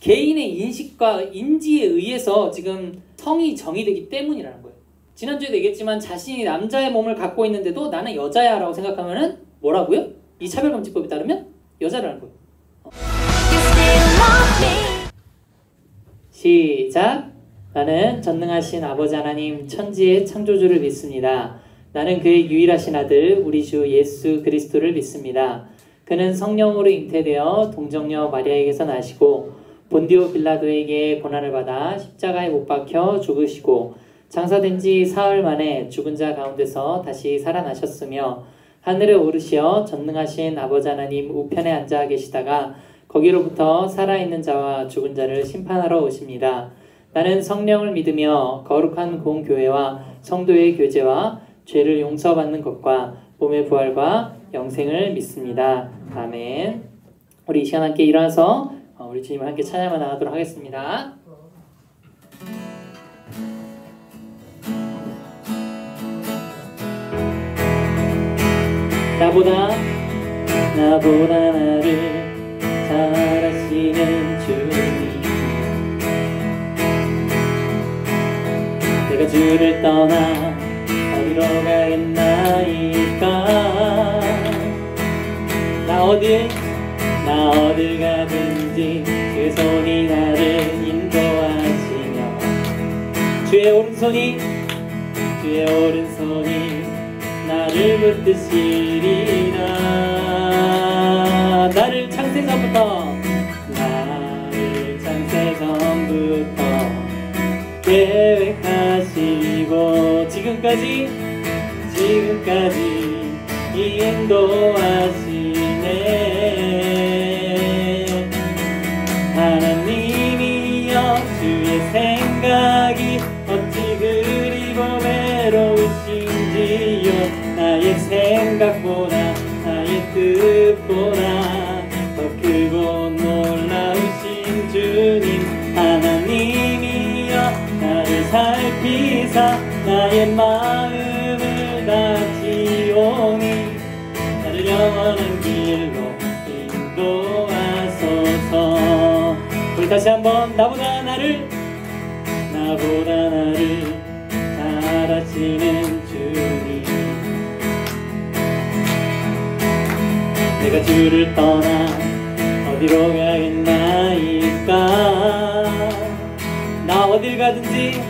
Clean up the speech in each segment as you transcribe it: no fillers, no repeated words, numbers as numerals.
개인의 인식과 인지에 의해서 지금 성이 정의되기 때문이라는 거예요. 지난주에도 얘기했지만 자신이 남자의 몸을 갖고 있는데도 나는 여자야 라고 생각하면은 뭐라고요? 이 차별금지법에 따르면 여자라는 거예요. 시작! 나는 전능하신 아버지 하나님 천지의 창조주를 믿습니다. 나는 그의 유일하신 아들 우리 주 예수 그리스도를 믿습니다. 그는 성령으로 잉태되어 동정녀 마리아에게서 나시고 본디오 빌라도에게 고난을 받아 십자가에 못 박혀 죽으시고 장사된 지 사흘 만에 죽은 자 가운데서 다시 살아나셨으며 하늘에 오르시어 전능하신 아버지 하나님 우편에 앉아 계시다가 거기로부터 살아있는 자와 죽은 자를 심판하러 오십니다. 나는 성령을 믿으며 거룩한 공교회와 성도의 교제와 죄를 용서받는 것과 몸의 부활과 영생을 믿습니다. 아멘. 우리 이 시간 함께 일어나서 우리 주님을 함께 찬양을 나가도록 하겠습니다. 나보다 나를 잘 아시는 주님, 내가 주를 떠나 어디로 가겠나이까. 나 어딜 가든지 주의 손이 나를 인도하시며 주의 오른손이 나를 붙드시리라. 나를 창세전부터 계획하시고 지금까지 인도하시네. 하나님이여 주의 생각이 어찌 그리 보배로우신지요. 나의 생각보다 나의 뜻보다 더 크고 놀라우신 주님. 하나님이여 나를 살피사 나의 마음을 다지오니 나를 영원한 길로 인도하소서. 우리 다시 한번 나보다 나를 잘 아시는 주님, 내가 주를 떠나 어디로 가겠나이까. 나 어딜 가든지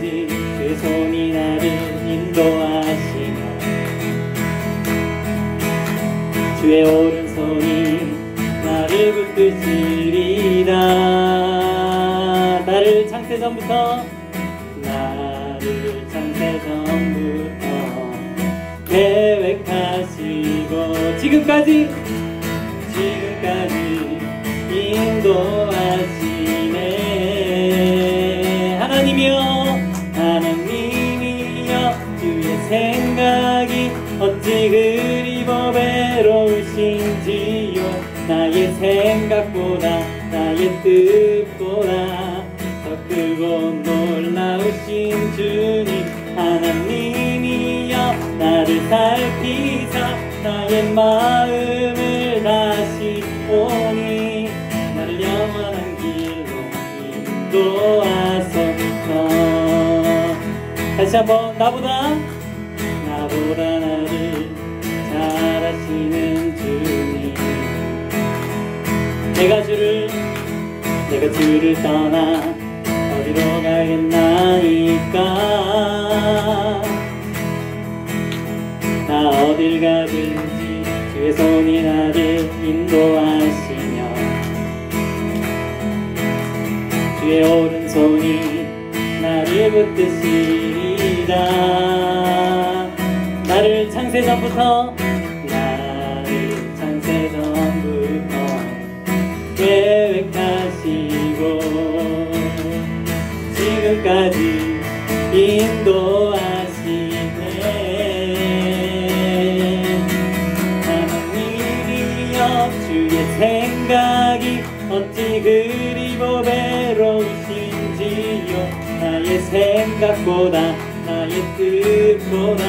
주의 손이 나를 인도하시며 주의 오른손이 나를 붙드시리라. 나를 창세전부터 계획하시고 지금까지 인도하시네. 하나님이여 주의 생각이 어찌 그리 보배로우신지요. 나의 생각보다 나의 뜻보다 더 크고 놀라우신 주님. 하나님이여 나를 살피사 나의 마음을 다시 오니 나를 영원한 길로 인도하소서. 다시 한번 나보다 나를 잘 아시는 주님, 내가 주를 떠나 어디로 가겠나이까. 나 어딜 가든지 주의 손이 나를 인도하시며 주의 오른손이 나를 붙드시리라. 나를 창세전부터 계획하시고 지금까지 인도하시네. 하나님이여 주의 생각이 어찌 그리 보배로우신지요. 나의 생각보다 나의 뜻보다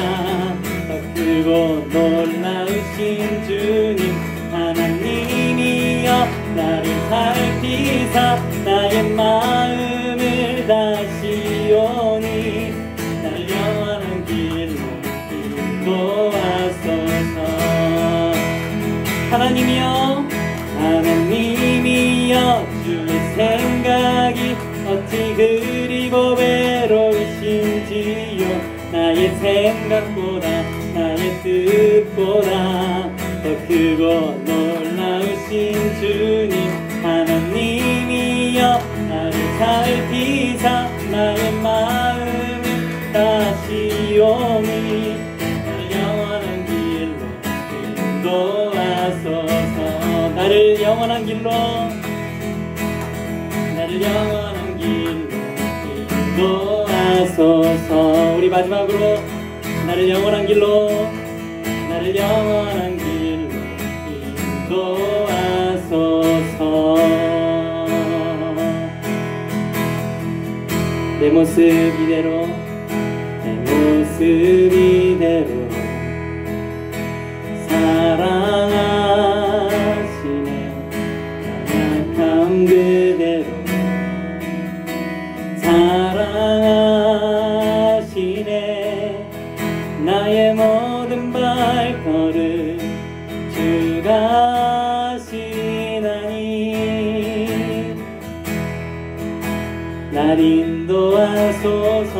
더 크고 놀라우신 주님. 하나님이여 나를 살피사 나의 마음을 다시 오니 나를 영원한 길로 인도하소서. 하나님이여 하나님이여 주의 생각이 어찌 그리고 외로우신지요. 나의 생각보다 나의 뜻보다 더 크고 놀라우신 주님 하나님이여 나를 살피사 나의 마음을 다시 오니 나를 영원한 길로 인도하소서. 나를 영원한 길로 인도하소서. 우리 마지막으로 나를 영원한 길로 인도하소서. 내 모습 이대로 사랑하시네. 약함 그대로 사랑하시네. 나의 모든 발걸음 주가 하시나니 날 인도하소서.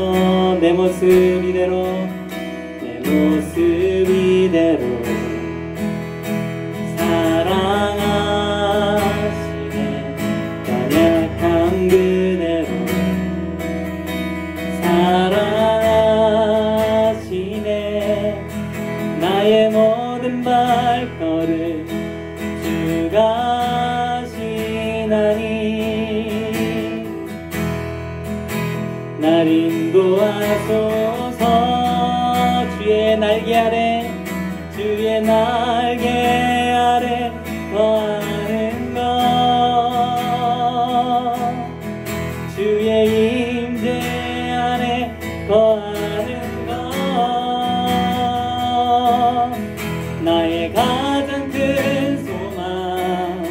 내 모습 이대로 사랑하시네. 연약한 그대로 사랑하시네. 나의 모든 발걸음 주가 하시나니 날 인도하소서. 주의 날개 아래 거하는 것 주의 임재 안에 거하는 것 나의 가장 큰 소망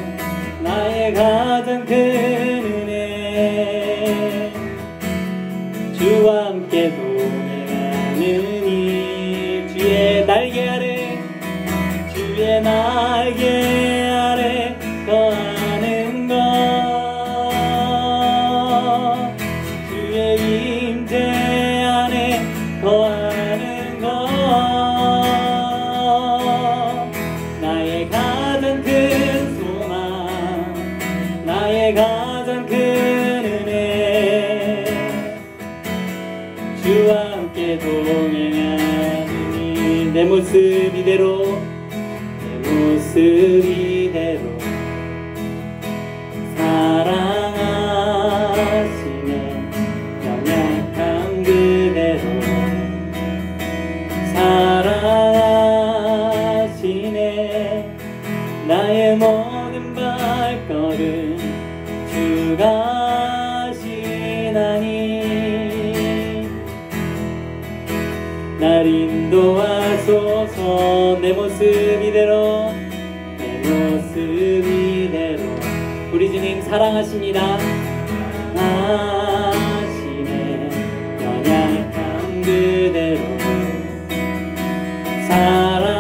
나의 가장 큰 은혜 주와 함께 동행하느니 주의 날개 아래 거하는 것 주의 임재 안에 거하는 것 나의 가장 큰 소망 나의 가장 큰 은혜 주와 함께 동행하니 내 모습 이대로 사랑하시네. 연약한 그대로 사랑하시네. 나의 모든 발걸음 주가 하시나니 날 인도하소서. 내 모습 이대로 우리 주님 사랑하십니다. 하시네. 연약한 그대로 사랑하시네.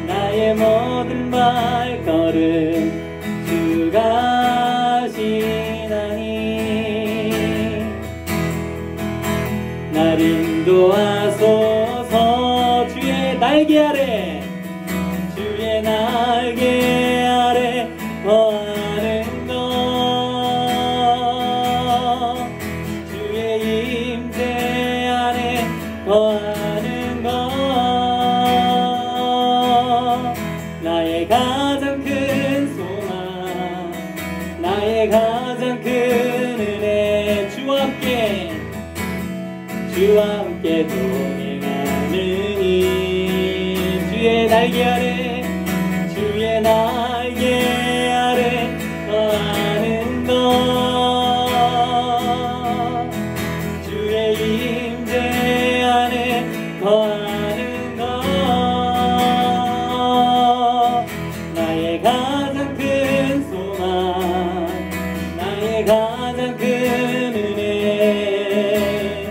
나의 모든 발걸음 주가 하시나니 날 인도하소서. 주의 날개 아래 거하는 것 주의 임재 안에 거하는 것 나의 가장 큰 소망 나의 가장 큰 은혜 주와 함께 동행하느니 주의 날개 아래 거하는 것 주의 임재 안에 거하는 것 나의 가장 큰 소망, 나의 가장 큰 은혜,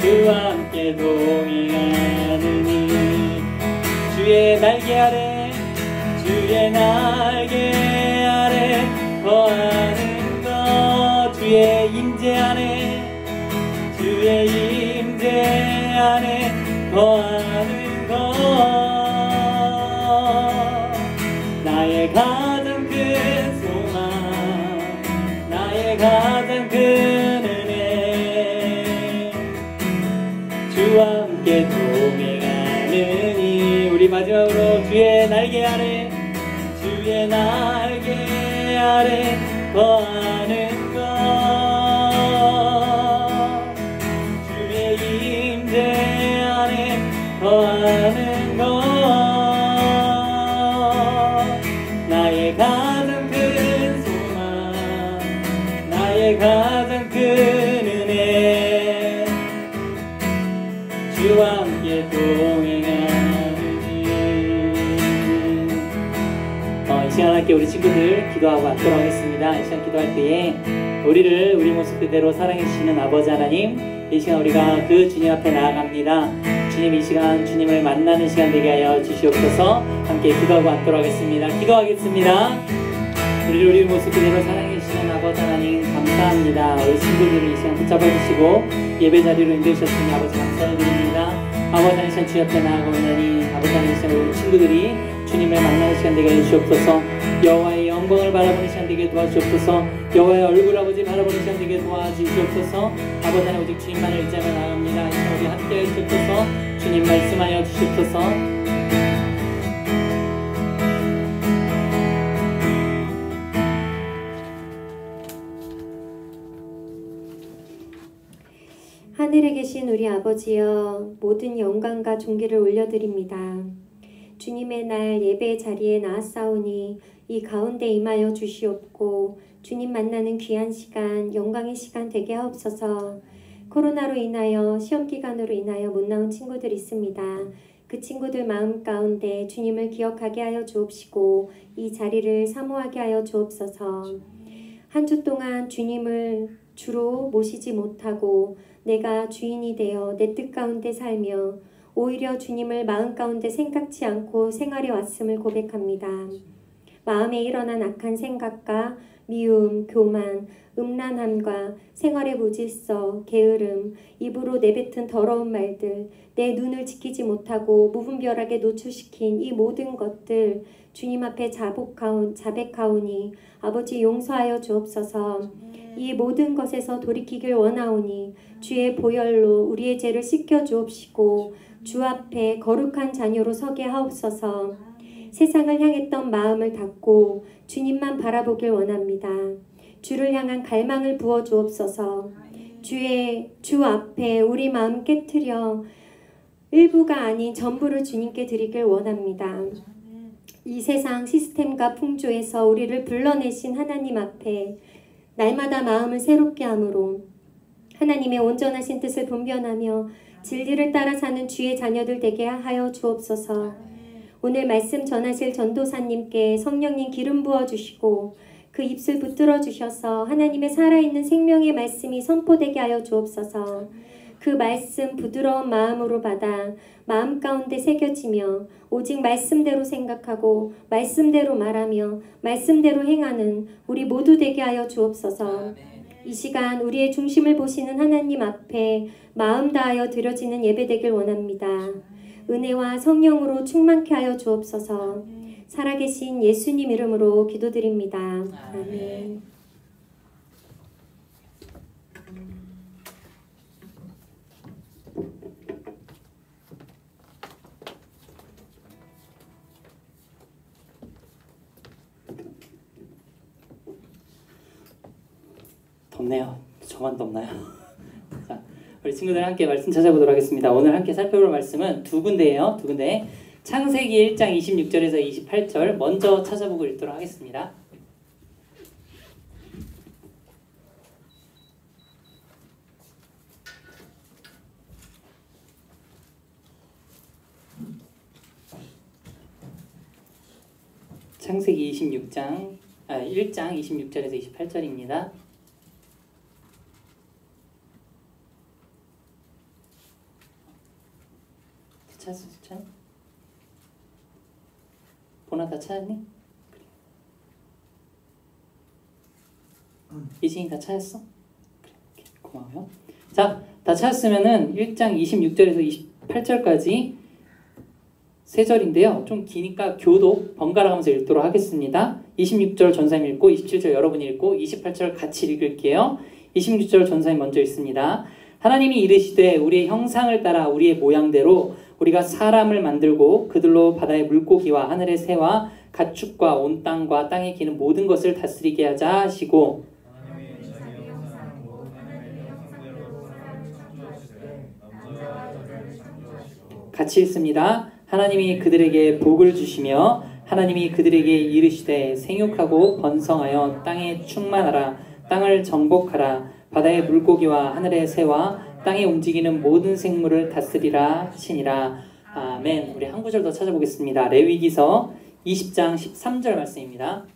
주와 함께 동행하느니 주의 날개 아래, 주의 날개 아래 거하는 것, 주의 임재 안에, 주의 임재 안에 거하는 것, 나의 가장 큰 소망, 나의 가장 큰 은혜, 주와 함께 동행하느니. 우리 마지막으로 주의 날개 아래, 주의 날개 아래 거하는 것, 주의 임재 안에 거하는 것, 나의 가장 큰 소망, 나의 가장 큰 은혜, 주와 함께 동행하느니. 이 시간 함께 우리 친구들 기도하고 앉도록 하겠습니다. 이 시간 기도할 때에 우리를 우리 모습 그대로 사랑해 주시는 아버지 하나님, 이 시간 우리가 그 주님 앞에 나아갑니다. 주님, 이 시간 주님을 만나는 시간 되게 하여 주시옵소서. 함께 기도하고 앉도록 하겠습니다. 기도하겠습니다. 우리를 우리 모습 그대로 사랑해 주시는 아버지 하나님 감사합니다. 우리 친구들을 이 시간 붙잡아 주시고 예배 자리로 인도하셨으니 아버지 감사드립니다. 아버지 하나님, 이 시간 주 앞에 나아가오나니 아버지 하나님, 이 시간 우리 친구들이 주님을 만나는 시간 되게 해주시옵소서. 여호와의 영광을 바라보는 시간 되게 도와주시옵소서. 여호와의 얼굴 아버지 바라보는 시간 되게 도와주시옵소서. 아버지 하나님, 오직 주님만을 의지하며 나갑니다. 이 시간 우리 함께 해주시옵소서. 주님 말씀하여 주시옵소서. 하늘에 계신 우리 아버지여, 모든 영광과 존귀를 올려드립니다. 주님의 날 예배의 자리에 나왔사오니 이 가운데 임하여 주시옵고 주님 만나는 귀한 시간, 영광의 시간 되게 하옵소서. 코로나로 인하여 시험기간으로 인하여 못 나온 친구들 있습니다. 그 친구들 마음 가운데 주님을 기억하게 하여 주옵시고 이 자리를 사모하게 하여 주옵소서. 한 주 동안 주님을 주로 모시지 못하고 내가 주인이 되어 내 뜻 가운데 살며 오히려 주님을 마음 가운데 생각지 않고 생활해 왔음을 고백합니다. 마음에 일어난 악한 생각과 미움, 교만, 음란함과 생활의 무질서, 게으름, 입으로 내뱉은 더러운 말들, 내 눈을 지키지 못하고 무분별하게 노출시킨 이 모든 것들 주님 앞에 자백하오니 아버지 용서하여 주옵소서. 이 모든 것에서 돌이키길 원하오니 주의 보혈로 우리의 죄를 씻겨 주옵시고 주 앞에 거룩한 자녀로 서게 하옵소서. 세상을 향했던 마음을 닫고 주님만 바라보길 원합니다. 주를 향한 갈망을 부어 주옵소서. 주 앞에 우리 마음 깨트려 일부가 아닌 전부를 주님께 드리길 원합니다. 이 세상 시스템과 풍조에서 우리를 불러내신 하나님 앞에 날마다 마음을 새롭게 함으로 하나님의 온전하신 뜻을 분별하며 진리를 따라 사는 주의 자녀들 되게 하여 주옵소서. 오늘 말씀 전하실 전도사님께 성령님 기름 부어주시고 그 입술 붙들어 주셔서 하나님의 살아있는 생명의 말씀이 선포되게 하여 주옵소서. 그 말씀 부드러운 마음으로 받아 마음 가운데 새겨지며 오직 말씀대로 생각하고 말씀대로 말하며 말씀대로 행하는 우리 모두 되게 하여 주옵소서. 이 시간 우리의 중심을 보시는 하나님 앞에 마음 다하여 드려지는 예배 되길 원합니다. 은혜와 성령으로 충만케 하여 주옵소서. 살아계신 예수님 이름으로 기도드립니다. 아멘. 덥네요. 저만 덥나요? 자, 우리 친구들 함께 말씀 찾아보도록 하겠습니다. 오늘 함께 살펴볼 말씀은 두 군데예요. 두 군데. 창세기 1장 26절에서 28절 먼저 찾아보고 읽도록 하겠습니다. 창세기 1장 26절에서 28절입니다. 찾았어, 수찬? 보나 다 찾았니? 그래. 이진이 다 찾았어? 그래, 고마워요. 자, 다 찾았으면은 1장 26절에서 28절까지 세 절인데요. 좀 기니까 교독 번갈아 가면서 읽도록 하겠습니다. 26절 전사님 읽고 27절 여러분이 읽고 28절 같이 읽을게요. 26절 전사님 먼저 읽습니다. 하나님이 이르시되 우리의 형상을 따라 우리의 모양대로 우리가 사람을 만들고 그들로 바다의 물고기와 하늘의 새와 가축과 온 땅과 땅에 기는 모든 것을 다스리게 하자 하시고 같이 읽습니다. 하나님이 그들에게 복을 주시며 하나님이 그들에게 이르시되 생육하고 번성하여 땅에 충만하라 땅을 정복하라 바다의 물고기와 하늘의 새와 땅에 움직이는 모든 생물을 다스리라 하시니라. 아멘. 우리 한 구절 더 찾아보겠습니다. 레위기서 20장 13절 말씀입니다.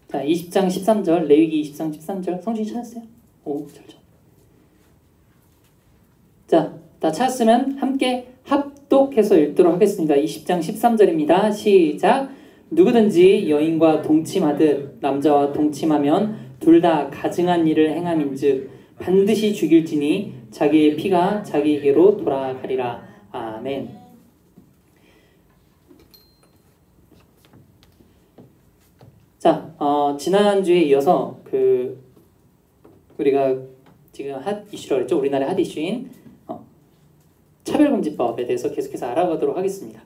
자, 20장 13절, 레위기 20장 13절. 성준이 찾았어요? 오, 잘. 자, 다 찾았으면 함께 합독해서 읽도록 하겠습니다. 20장 13절입니다. 시작. 누구든지 여인과 동침하듯 남자와 동침하면 둘 다 가증한 일을 행함인즉 반드시 죽일지니 자기의 피가 자기에게로 돌아가리라. 아멘. 자, 지난주에 이어서 우리가 지금 핫 이슈라고 했죠. 우리나라의 핫 이슈인 차별금지법에 대해서 계속해서 알아보도록 하겠습니다.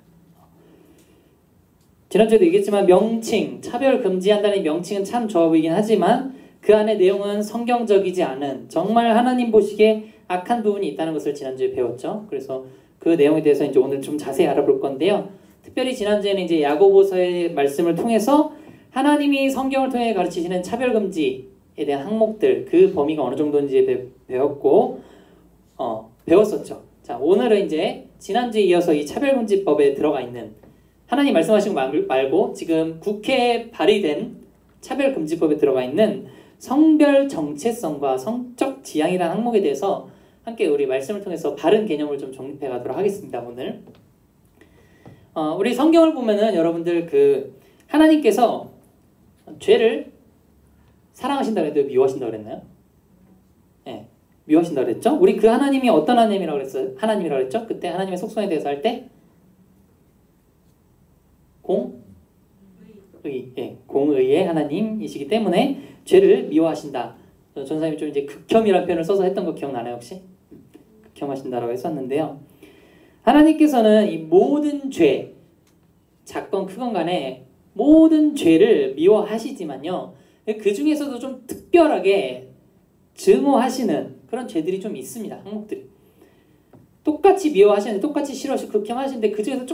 지난주에도 얘기했지만 명칭, 차별 금지한다는 명칭은 참 좋아 보이긴 하지만 그 안에 내용은 성경적이지 않은 정말 하나님 보시기에 악한 부분이 있다는 것을 지난주에 배웠죠. 그래서 그 내용에 대해서 이제 오늘 좀 자세히 알아볼 건데요. 특별히 지난주에는 이제 야고보서의 말씀을 통해서 하나님이 성경을 통해 가르치시는 차별금지에 대한 항목들, 그 범위가 어느 정도인지 배웠었죠. 자, 오늘은 이제 지난주에 이어서 이 차별금지법에 들어가 있는 하나님 말씀하신 거 말고 지금 국회에 발의된 차별금지법에 들어가 있는 성별 정체성과 성적 지향이라는 항목에 대해서 함께 우리 말씀을 통해서 바른 개념을 좀 정립해 가도록 하겠습니다. 오늘 우리 성경을 보면은 여러분들 하나님께서 죄를 사랑하신다고 해도 미워하신다고 그랬나요? 네, 미워하신다고 그랬죠? 우리 그 하나님이 어떤 하나님이라고 그랬어요? 하나님이라고 그랬죠? 그때 하나님의 속성에 대해서 할 때 공의의 하나님이시기 때문에 죄를 미워하신다. 전사님이 좀 이제 극혐이라는 표현을 써서 했던 거 기억나나요 혹시? 극혐하신다라고 했었는데요. 하나님께서는 이 모든 죄, 작건 크건 간에 모든 죄를 미워하시지만요. 그 중에서도 좀 특별하게 증오하시는 그런 죄들이 좀 있습니다. 항목들이. 똑같이 미워하시는데 똑같이 싫어하시고 극혐하시는데 그 중에서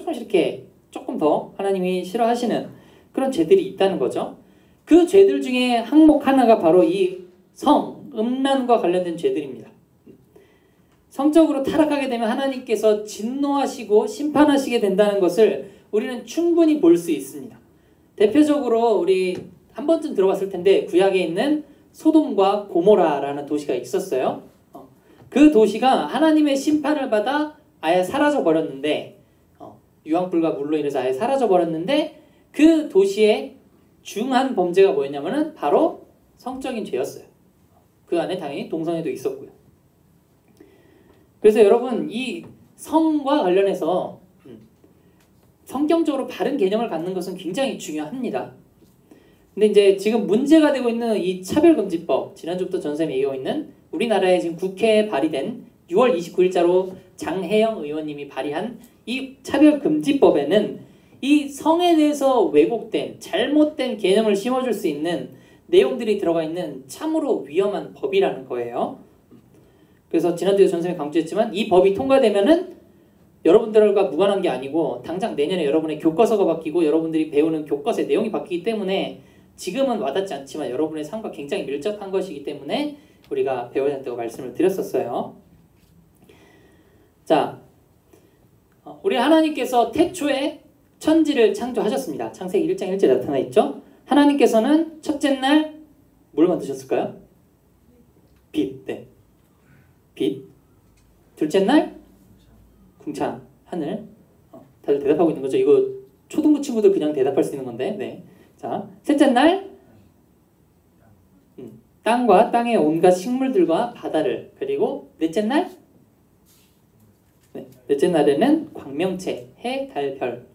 조금 더 하나님이 싫어하시는 그런 죄들이 있다는 거죠. 그 죄들 중에 항목 하나가 바로 이 음란과 관련된 죄들입니다. 성적으로 타락하게 되면 하나님께서 진노하시고 심판하시게 된다는 것을 우리는 충분히 볼 수 있습니다. 대표적으로 우리 한 번쯤 들어봤을 텐데 구약에 있는 소돔과 고모라라는 도시가 있었어요. 그 도시가 하나님의 심판을 받아 아예 사라져 버렸는데 유황불과 물로 인해서 아예 사라져 버렸는데 그 도시의 중한 범죄가 뭐였냐면은 바로 성적인 죄였어요. 그 안에 당연히 동성애도 있었고요. 그래서 여러분 이 성과 관련해서 성경적으로 바른 개념을 갖는 것은 굉장히 중요합니다. 근데 이제 지금 문제가 되고 있는 이 차별금지법, 지난주부터 전쌤이 얘기하고 있는 우리나라에 지금 국회에 발의된 6월 29일자로 장혜영 의원님이 발의한 이 차별금지법에는 이 성에 대해서 왜곡된, 잘못된 개념을 심어줄 수 있는 내용들이 들어가 있는 참으로 위험한 법이라는 거예요. 그래서 지난주에 전쌤이 강조했지만 이 법이 통과되면은 여러분들과 무관한 게 아니고 당장 내년에 여러분의 교과서가 바뀌고 여러분들이 배우는 교과서의 내용이 바뀌기 때문에 지금은 와닿지 않지만 여러분의 삶과 굉장히 밀접한 것이기 때문에 우리가 배워야 한다고 말씀을 드렸었어요. 자, 우리 하나님께서 태초에 천지를 창조하셨습니다. 창세기 1장 1절에 나타나 있죠. 하나님께서는 첫째 날 뭘 만드셨을까요? 빛. 네. 빛. 둘째 날 궁창, 하늘. 다들 대답하고 있는 거죠. 이거 초등부 친구들 그냥 대답할 수 있는 건데. 네. 자, 셋째 날 땅과 땅의 온갖 식물들과 바다를. 그리고 넷째 날 넷째 날에는 광명체, 해, 달, 별.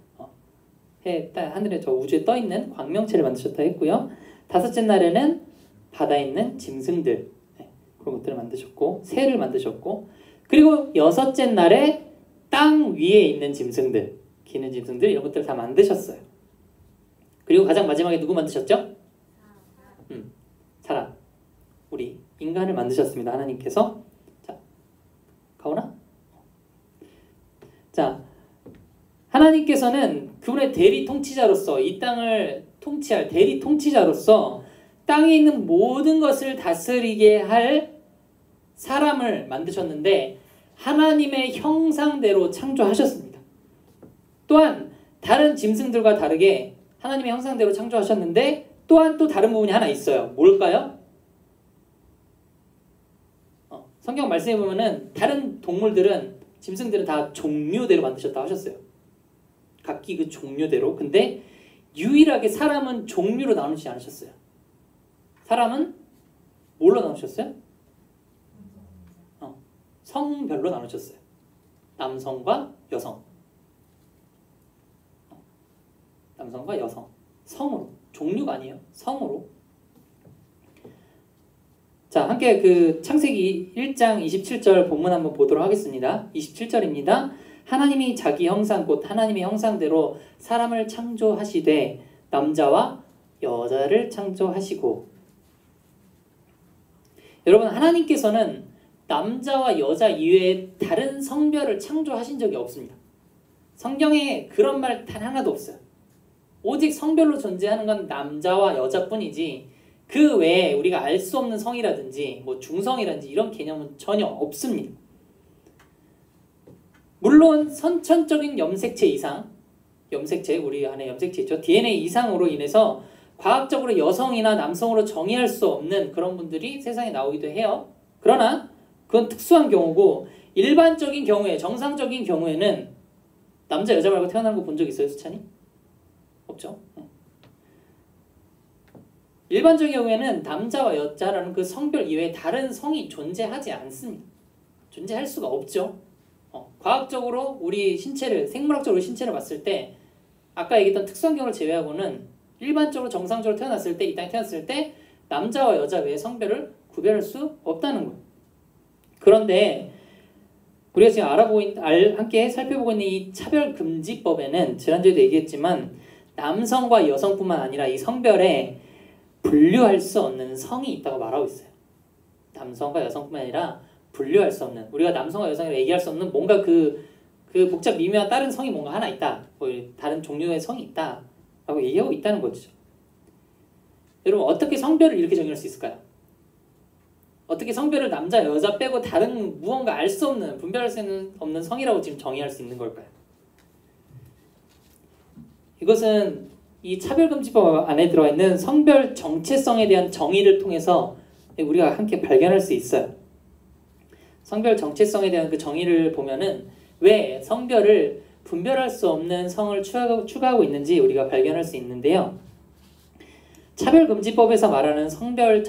해, 달, 하늘에 저 우주에 떠 있는 광명체를 만드셨다 했고요. 다섯째 날에는 바다에 있는 짐승들, 그런 것들을 만드셨고, 새를 만드셨고, 그리고 여섯째 날에 땅 위에 있는 짐승들, 기는 짐승들, 이런 것들을 다 만드셨어요. 그리고 가장 마지막에 누구 만드셨죠? 사람, 우리 인간을 만드셨습니다. 하나님께서. 자, 가오나? 자, 하나님께서는 그분의 대리 통치자로서 이 땅을 통치할 대리 통치자로서 땅에 있는 모든 것을 다스리게 할 사람을 만드셨는데 하나님의 형상대로 창조하셨습니다. 또한 다른 짐승들과 다르게 하나님의 형상대로 창조하셨는데 또한 또 다른 부분이 하나 있어요. 뭘까요? 성경 말씀해 보면은 다른 동물들은 짐승들은 다 종류대로 만드셨다고 하셨어요. 각기 그 종류대로. 근데 유일하게 사람은 종류로 나누지 않으셨어요. 사람은 뭘로 나누셨어요? 성별로 나누셨어요. 남성과 여성. 남성과 여성. 성으로. 종류가 아니에요. 성으로. 자, 함께 그 창세기 1장 27절 본문 한번 보도록 하겠습니다. 27절입니다. 하나님이 자기 형상 곧 하나님의 형상대로 사람을 창조하시되 남자와 여자를 창조하시고. 여러분, 하나님께서는 남자와 여자 이외에 다른 성별을 창조하신 적이 없습니다. 성경에 그런 말 단 하나도 없어요. 오직 성별로 존재하는 건 남자와 여자뿐이지 그 외에 우리가 알 수 없는 성이라든지 뭐 중성이라든지 이런 개념은 전혀 없습니다. 물론 선천적인 염색체 이상, 염색체, 우리 안에 염색체 있죠. DNA 이상으로 인해서 과학적으로 여성이나 남성으로 정의할 수 없는 그런 분들이 세상에 나오기도 해요. 그러나 그건 특수한 경우고 일반적인 경우에, 정상적인 경우에는 남자, 여자 말고 태어나는 거 본 적 있어요, 수찬이? 없죠? 일반적인 경우에는 남자와 여자라는 그 성별 이외에 다른 성이 존재하지 않습니다. 존재할 수가 없죠. 과학적으로 우리 신체를, 생물학적으로 신체를 봤을 때 아까 얘기했던 특수한 경우를 제외하고는 일반적으로 정상적으로 태어났을 때, 이 땅에 태어났을 때 남자와 여자 외에 성별을 구별할 수 없다는 거예요. 그런데 우리가 지금 함께 살펴보고 있는 이 차별금지법에는 지난주에도 얘기했지만 남성과 여성뿐만 아니라 이 성별에 분류할 수 없는 성이 있다고 말하고 있어요. 남성과 여성뿐만 아니라 분류할 수 없는, 우리가 남성과 여성이라고 얘기할 수 없는 뭔가 그 복잡 미묘한 다른 성이 뭔가 하나 있다, 뭐 다른 종류의 성이 있다 라고 얘기하고 있다는 거죠. 여러분, 어떻게 성별을 이렇게 정의할 수 있을까요? 어떻게 성별을 남자, 여자 빼고 다른 무언가 알 수 없는, 분별할 수 없는 성이라고 지금 정의할 수 있는 걸까요? 이것은 이 차별금지법 안에 들어가 있는 성별 정체성에 대한 정의를 통해서 우리가 함께 발견할 수 있어요. 성별 정체성에 대한 그 정의를 보면은 왜 성별을 분별할 수 없는 성을 추가하고 있는지 우리가 발견할 수 있는데요. 차별금지법에서 말하는 성별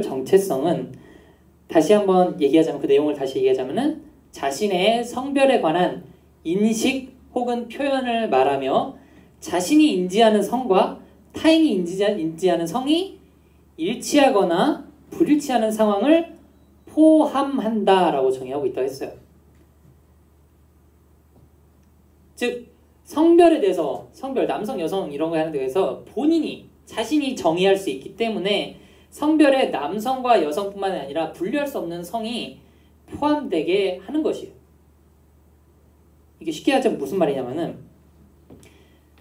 정체성은 다시 한번 얘기하자면, 그 내용을 다시 얘기하자면은 자신의 성별에 관한 인식 혹은 표현을 말하며 자신이 인지하는 성과 타인이 인지하는 성이 일치하거나 불일치하는 상황을 포함한다라고 정의하고 있다고 했어요. 즉 성별에 대해서, 성별, 남성, 여성 이런 거에 하는 데 대해서 본인이, 자신이 정의할 수 있기 때문에 성별에 남성과 여성뿐만 아니라 분류할 수 없는 성이 포함되게 하는 것이에요. 이게 쉽게 하자면 무슨 말이냐면은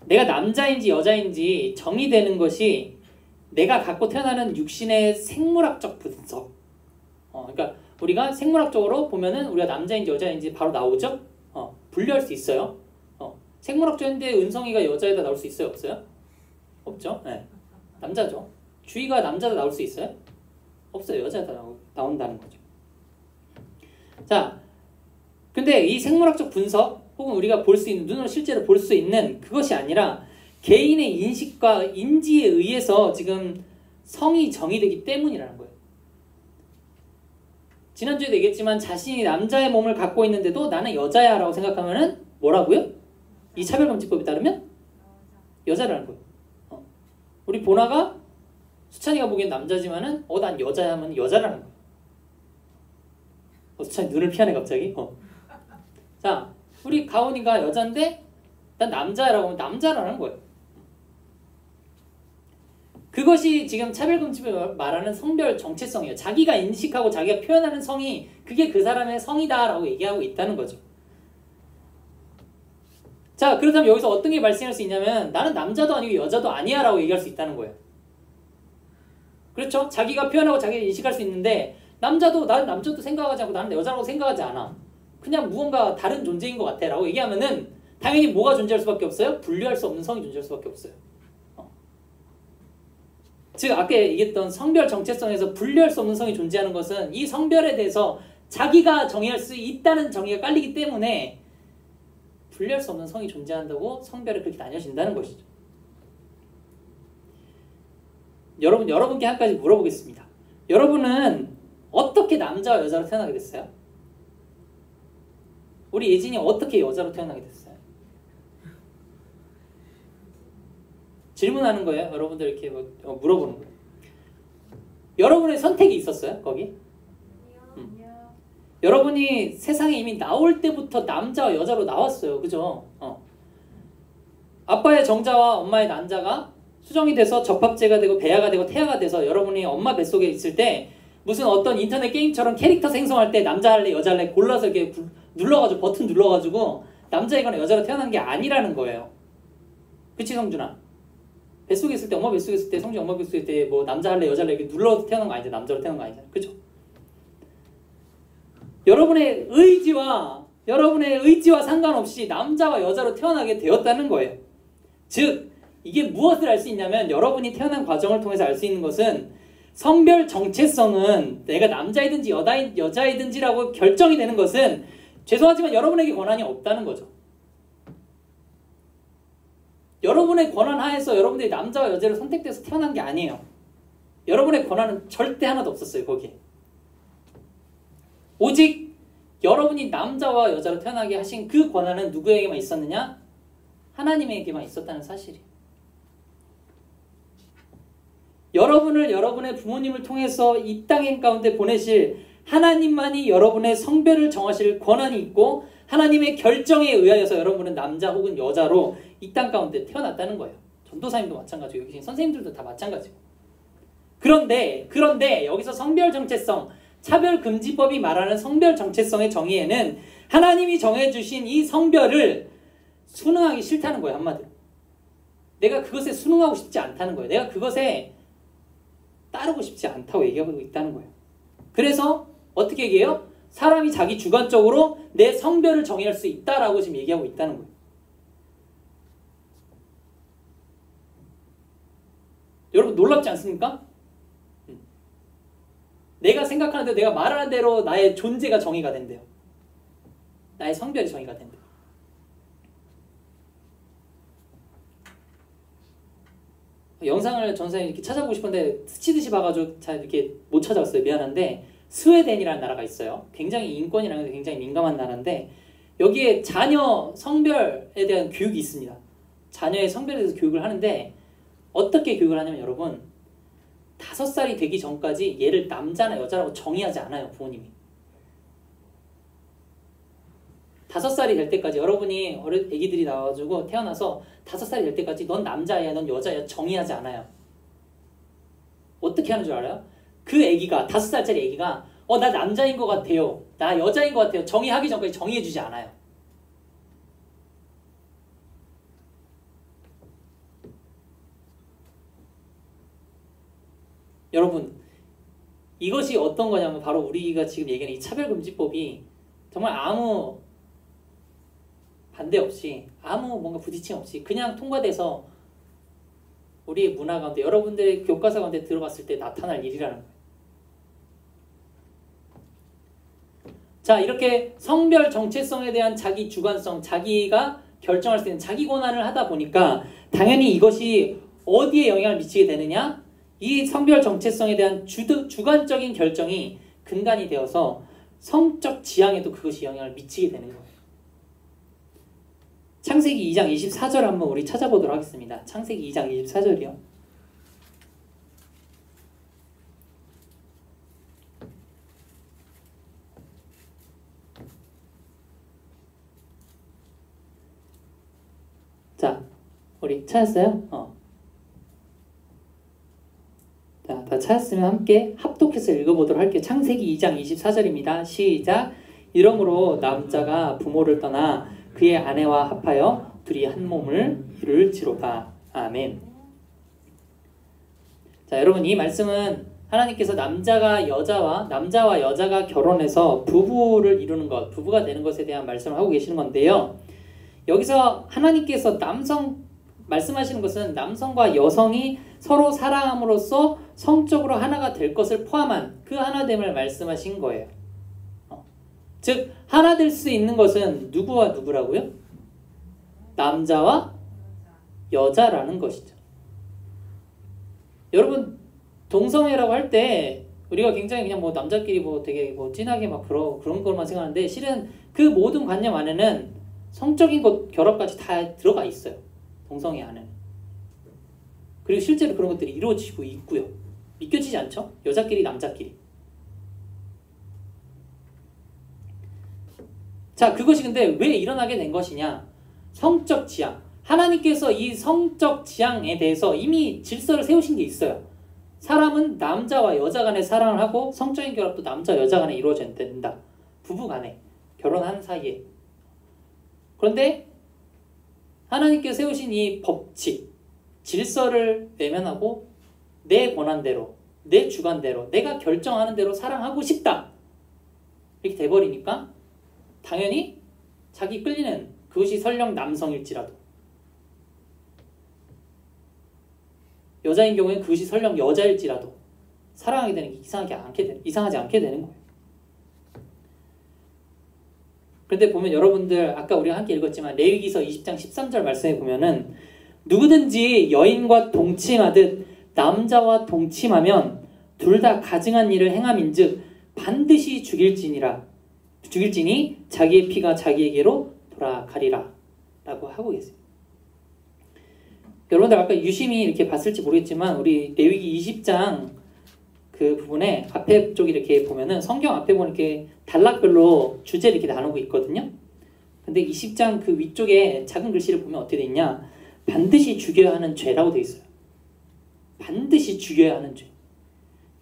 내가 남자인지 여자인지 정의되는 것이 내가 갖고 태어나는 육신의 생물학적 분석. 그러니까 우리가 생물학적으로 보면은 우리가 남자인지 여자인지 바로 나오죠. 분류할 수 있어요. 생물학적인데 은성이가 여자에다 나올 수 있어요? 없어요? 없죠. 네. 남자죠. 주희가 남자다 나올 수 있어요? 없어요. 여자다 나온다는 거죠. 자, 근데 이 생물학적 분석 혹은 우리가 볼 수 있는, 눈으로 실제로 볼 수 있는 그것이 아니라 개인의 인식과 인지에 의해서 지금 성이 정의되기 때문이라는 거예요. 지난주에도 얘기했지만 자신이 남자의 몸을 갖고 있는데도 나는 여자야 라고 생각하면은 뭐라고요? 이 차별금지법에 따르면 여자라는 거예요. 우리 보나가 수찬이가 보기엔 남자지만은 난 여자야 하면 여자라는 거예요. 수찬이 눈을 피하네 갑자기. 자, 우리 가온이가 여잔데 난 남자라고 하면 남자라는 거예요. 그것이 지금 차별금지법이 말하는 성별 정체성이에요. 자기가 인식하고 자기가 표현하는 성이 그게 그 사람의 성이다라고 얘기하고 있다는 거죠. 자, 그렇다면 여기서 어떤 게 발생할 수 있냐면 나는 남자도 아니고 여자도 아니야 라고 얘기할 수 있다는 거예요. 그렇죠? 자기가 표현하고 자기가 인식할 수 있는데 나는 남자도 생각하지 않고 나는 여자라고 생각하지 않아. 그냥 무언가 다른 존재인 것 같아 라고 얘기하면은 당연히 뭐가 존재할 수밖에 없어요? 분류할 수 없는 성이 존재할 수밖에 없어요. 즉 아까 얘기했던 성별 정체성에서 분류할 수 없는 성이 존재하는 것은 이 성별에 대해서 자기가 정의할 수 있다는 정의가 깔리기 때문에 분류할 수 없는 성이 존재한다고 성별이 그렇게 나뉘어진다는 것이죠. 여러분께 한 가지 물어보겠습니다. 여러분은 어떻게 남자와 여자로 태어나게 됐어요? 우리 예진이 어떻게 여자로 태어나게 됐어요? 질문하는 거예요. 여러분들 이렇게 물어보는 거예요. 여러분의 선택이 있었어요? 거기? 여러분이 세상에 이미 나올 때부터 남자와 여자로 나왔어요. 그죠? 아빠의 정자와 엄마의 난자가 수정이 돼서 접합체가 되고 배아가 되고 태아가 돼서 여러분이 엄마 뱃속에 있을 때 무슨 어떤 인터넷 게임처럼 캐릭터 생성할 때 남자 할래 여자 할래 골라서 이렇게 눌러가지고 버튼 눌러가지고 남자이거나 여자로 태어난 게 아니라는 거예요. 그치 성준아? 뱃속에 있을 때 엄마 뱃속에 있을 때 성준이 엄마 뱃속에 있을 때 뭐 남자 할래 여자 할래 이렇게 눌러서 태어난 거 아니잖아. 남자로 태어난 거 아니잖아. 그죠? 여러분의 의지와 상관없이 남자와 여자로 태어나게 되었다는 거예요. 즉 이게 무엇을 알 수 있냐면 여러분이 태어난 과정을 통해서 알 수 있는 것은 성별 정체성은 내가 남자이든지 여자이든지라고 결정이 되는 것은 죄송하지만 여러분에게 권한이 없다는 거죠. 여러분의 권한 하에서 여러분들이 남자와 여자로 선택돼서 태어난 게 아니에요. 여러분의 권한은 절대 하나도 없었어요. 거기에. 오직 여러분이 남자와 여자로 태어나게 하신 그 권한은 누구에게만 있었느냐? 하나님에게만 있었다는 사실이에요. 여러분을 여러분의 부모님을 통해서 이 땅 가운데 보내실 하나님만이 여러분의 성별을 정하실 권한이 있고 하나님의 결정에 의하여서 여러분은 남자 혹은 여자로 이 땅 가운데 태어났다는 거예요. 전도사님도 마찬가지고 여기 계신 선생님들도 다 마찬가지고. 그런데 여기서 성별 정체성, 차별금지법이 말하는 성별 정체성의 정의에는 하나님이 정해주신 이 성별을 순응하기 싫다는 거예요. 한마디로. 내가 그것에 순응하고 싶지 않다는 거예요. 내가 그것에 따르고 싶지 않다고 얘기하고 있다는 거예요. 그래서 어떻게 얘기해요? 사람이 자기 주관적으로 내 성별을 정의할 수 있다라고 지금 얘기하고 있다는 거예요. 여러분 놀랍지 않습니까? 내가 생각하는 대로 내가 말하는 대로 나의 존재가 정의가 된대요. 나의 성별이 정의가 된대요. 영상을 전선에 이렇게 찾아보고 싶은데 스치듯이 봐가지고 잘 이렇게 못 찾아왔어요. 미안한데 스웨덴이라는 나라가 있어요. 굉장히 인권이라는 게 굉장히 민감한 나라인데 여기에 자녀 성별에 대한 교육이 있습니다. 자녀의 성별에 대해서 교육을 하는데 어떻게 교육을 하냐면 여러분 5살이 되기 전까지 얘를 남자나 여자라고 정의하지 않아요. 부모님이. 5살이 될 때까지 여러분이 애기들이 나와가지고 태어나서 5살이 될 때까지 넌 남자야 넌 여자야 정의하지 않아요. 어떻게 하는 줄 알아요? 그 애기가 5살짜리 애기가 나 남자인 것 같아요 나 여자인 것 같아요 정의하기 전까지 정의해주지 않아요. 여러분, 이것이 어떤 거냐면 바로 우리가 지금 얘기하는 이 차별금지법이 정말 아무 반대 없이, 아무 뭔가 부딪힘 없이 그냥 통과돼서 우리의 문화 가운데, 여러분들의 교과서 가운데 들어봤을 때 나타날 일이라는 거예요. 자, 이렇게 성별 정체성에 대한 자기 주관성, 자기가 결정할 수 있는 자기 권한을 하다 보니까 당연히 이것이 어디에 영향을 미치게 되느냐? 이 성별 정체성에 대한 주관적인 결정이 근간이 되어서 성적 지향에도 그것이 영향을 미치게 되는 거예요. 창세기 2장 24절 한번 우리 찾아보도록 하겠습니다. 창세기 2장 24절이요. 자, 우리 찾았어요? 자, 다 찾았으면 함께 합독해서 읽어보도록 할게요. 창세기 2장 24절입니다. 시작. 이러므로 남자가 부모를 떠나 그의 아내와 합하여 둘이 한 몸을 이룰지로다. 아멘. 자, 여러분, 이 말씀은 하나님께서 남자와 여자가 결혼해서 부부를 이루는 것, 부부가 되는 것에 대한 말씀을 하고 계시는 건데요. 여기서 하나님께서 말씀하시는 것은 남성과 여성이 서로 사랑함으로써 성적으로 하나가 될 것을 포함한 그 하나됨을 말씀하신 거예요. 즉, 하나 될 수 있는 것은 누구와 누구라고요? 남자와 여자라는 것이죠. 여러분, 동성애라고 할 때 우리가 굉장히 그냥 뭐 남자끼리 뭐 되게 뭐 진하게 막 그런 것만 생각하는데, 실은 그 모든 관념 안에는 성적인 것, 결합까지 다 들어가 있어요. 동성애 안에는. 그리고 실제로 그런 것들이 이루어지고 있고요. 믿겨지지 않죠? 여자끼리 남자끼리. 자, 그것이 근데 왜 일어나게 된 것이냐? 성적 지향. 하나님께서 이 성적 지향에 대해서 이미 질서를 세우신 게 있어요. 사람은 남자와 여자 간에 사랑을 하고 성적인 결합도 남자 여자 간에 이루어져야 된다. 부부 간에, 결혼한 사이에. 그런데 하나님께서 세우신 이 법칙, 질서를 외면하고 내 권한대로, 내 주관대로, 내가 결정하는 대로 사랑하고 싶다. 이렇게 돼버리니까 당연히 자기 끌리는, 그것이 설령 남성일지라도, 여자인 경우에 그것이 설령 여자일지라도 사랑하게 되는 게 이상하지 않게 되는 거예요. 그런데 보면 여러분들, 아까 우리가 함께 읽었지만 레위기서 20장 13절 말씀에 보면은 누구든지 여인과 동침하듯 남자와 동침하면 둘 다 가증한 일을 행함인즉 반드시 죽일지니 자기의 피가 자기에게로 돌아가리라 라고 하고 계세요. 여러분들 아까 유심히 이렇게 봤을지 모르겠지만 우리 레위기 20장 그 부분에 앞에 쪽 이렇게 보면은 성경 앞에 보면 이렇게 단락별로 주제를 이렇게 나누고 있거든요. 근데 20장 그 위쪽에 작은 글씨를 보면 어떻게 돼 있냐? 반드시 죽여야 하는 죄라고 돼 있어요. 반드시 죽여야 하는 죄.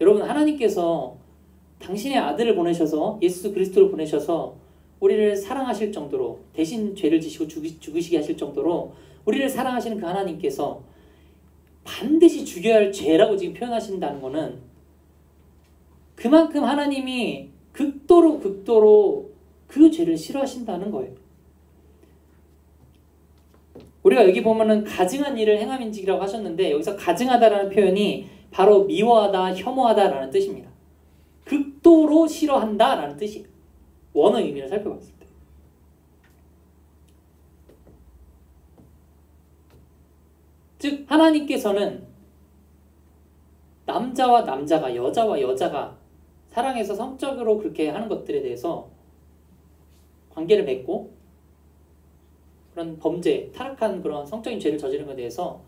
여러분, 하나님께서 당신의 아들을 보내셔서, 예수 그리스도를 보내셔서 우리를 사랑하실 정도로, 대신 죄를 지시고 죽으시게 하실 정도로 우리를 사랑하시는 그 하나님께서 반드시 죽여야 할 죄라고 지금 표현하신다는 거는 그만큼 하나님이 극도로 그 죄를 싫어하신다는 거예요. 우리가 여기 보면은 가증한 일을 행함인지라고 하셨는데, 여기서 가증하다라는 표현이 바로 미워하다, 혐오하다라는 뜻입니다. 극도로 싫어한다라는 뜻이에요. 원어 의미를 살펴봤을 때. 즉, 하나님께서는 남자와 여자와 여자가 사랑해서 성적으로 그렇게 하는 것들에 대해서 관계를 맺고 그런 범죄, 타락한 그런 성적인 죄를 저지른 것에 대해서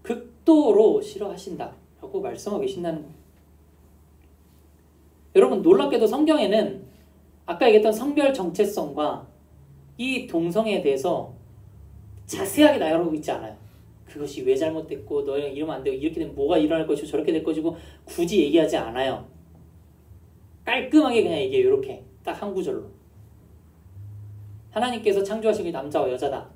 극도로 싫어하신다라고 말씀하고 계신다는 거예요. 여러분, 놀랍게도 성경에는 아까 얘기했던 성별 정체성과 이 동성애에 대해서 자세하게 나열하고 있지 않아요. 그것이 왜 잘못됐고 너희가 이러면 안 되고 이렇게 되면 뭐가 일어날 것이고 저렇게 될 것이고 굳이 얘기하지 않아요. 깔끔하게 그냥 얘기해요. 이렇게 딱 한 구절로. 하나님께서 창조하신 게 남자와 여자다.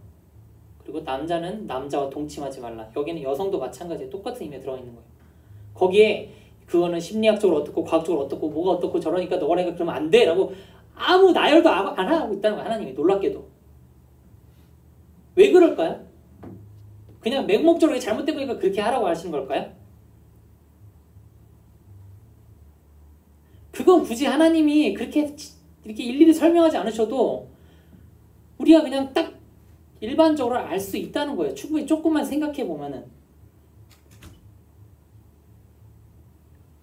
그리고 남자는 남자와 동침하지 말라. 여기는 여성도 마찬가지에 똑같은 의미에 들어가 있는 거예요. 거기에 그거는 심리학적으로 어떻고 과학적으로 어떻고 뭐가 어떻고 저러니까 너가 내가 그러면 안 돼 라고 아무 나열도 안 하고 있다는 거야. 하나님이 놀랍게도. 왜 그럴까요? 그냥 맹목적으로 잘못된 거니까 그렇게 하라고 하시는 걸까요? 그건 굳이 하나님이 그렇게 이렇게 일일이 설명하지 않으셔도 우리가 그냥 딱 일반적으로 알 수 있다는 거예요. 충분히 조금만 생각해 보면은.